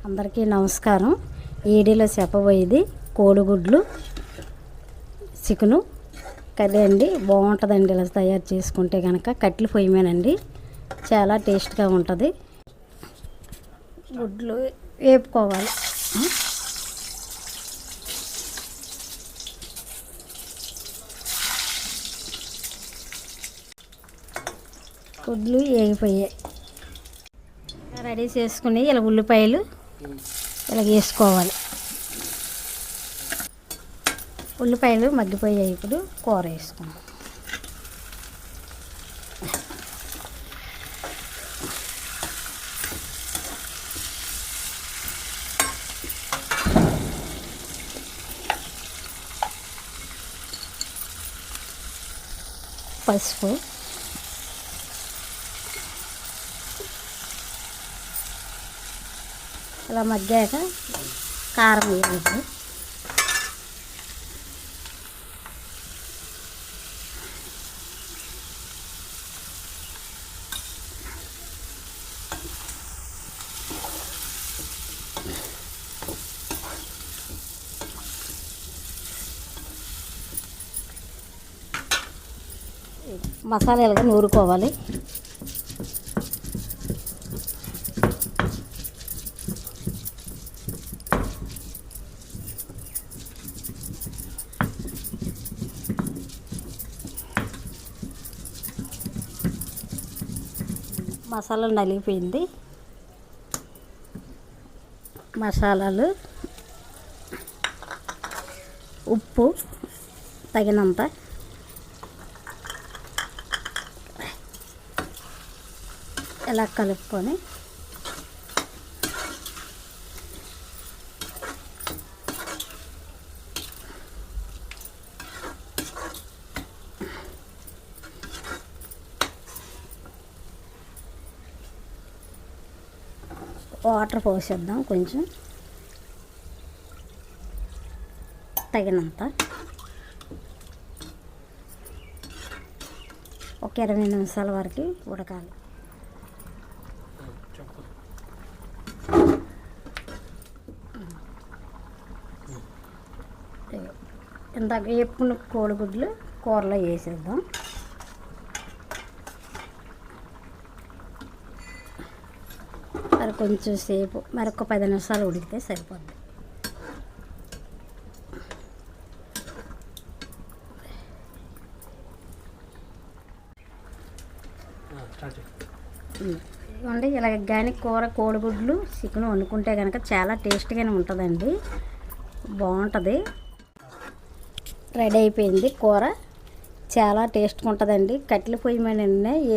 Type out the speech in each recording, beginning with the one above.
అందరికీ నమస్కారం. ఈడీలో చెప్పబోయేది కోడిగుడ్లు చికెను కర్రీ అండి. బాగుంటుందండి ఇలా తయారు చేసుకుంటే కనుక. కట్టెల పొయ్యి మీదండి, చాలా టేస్ట్గా ఉంటుంది. గుడ్లు వేపుకోవాలి. గుడ్లు వేగిపోయాయి, రెడీ చేసుకుని ఇలా ఉల్లిపాయలు ఇలా వేసుకోవాలి. ఉల్లిపాయలు మగ్గిపోయాయి, ఇప్పుడు కూర వేసుకున్నాం. పసుపు, ఇలా మగ్గాక కారం వేయాలి. మసాలాలుగా నూరుకోవాలి. మసాలా నలిగిపోయింది. మసాలాలు, ఉప్పు తగినంత, ఇలా కలుపుకొని వాటర్ పోసేద్దాం కొంచెం తగినంత. ఒక 20 నిమిషాల వరకు ఉడకాలి. ఇందాక వేపుకున్న కోడిగుడ్లు కూరలో వేసేద్దాం. మరి కొంచెం సేపు, మరొక 10 నిమిషాలు ఉడికితే సరిపోద్ది. ఇవ్వండి, ఇలాగ కానీ కోడిగుడ్లు చికెన్ వండుకుంటే కనుక చాలా టేస్ట్గానే ఉంటుందండి, బాగుంటుంది. రెడీ అయిపోయింది కూర. చాలా టేస్ట్గా ఉంటుందండి. కట్టెల పొయ్యి మీద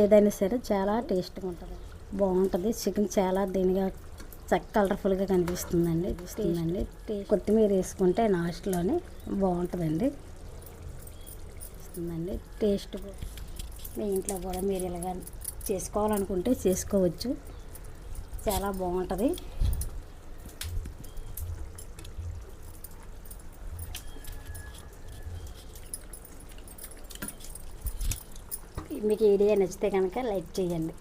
ఏదైనా సరే చాలా టేస్ట్గా ఉంటుంది, బాగుంటుంది. చికెన్ చాలా దీనిగా కలర్ఫుల్గా కనిపిస్తుందండి. కొత్తిమీర వేసుకుంటే లాస్ట్లోనే బాగుంటుందండి. టేస్ట్ మీ ఇంట్లో కూడా మీరు ఇలాగ చేసుకోవాలనుకుంటే చేసుకోవచ్చు, చాలా బాగుంటుంది. మీకు ఈ వీడియో నచ్చితే కనుక లైక్ చేయండి.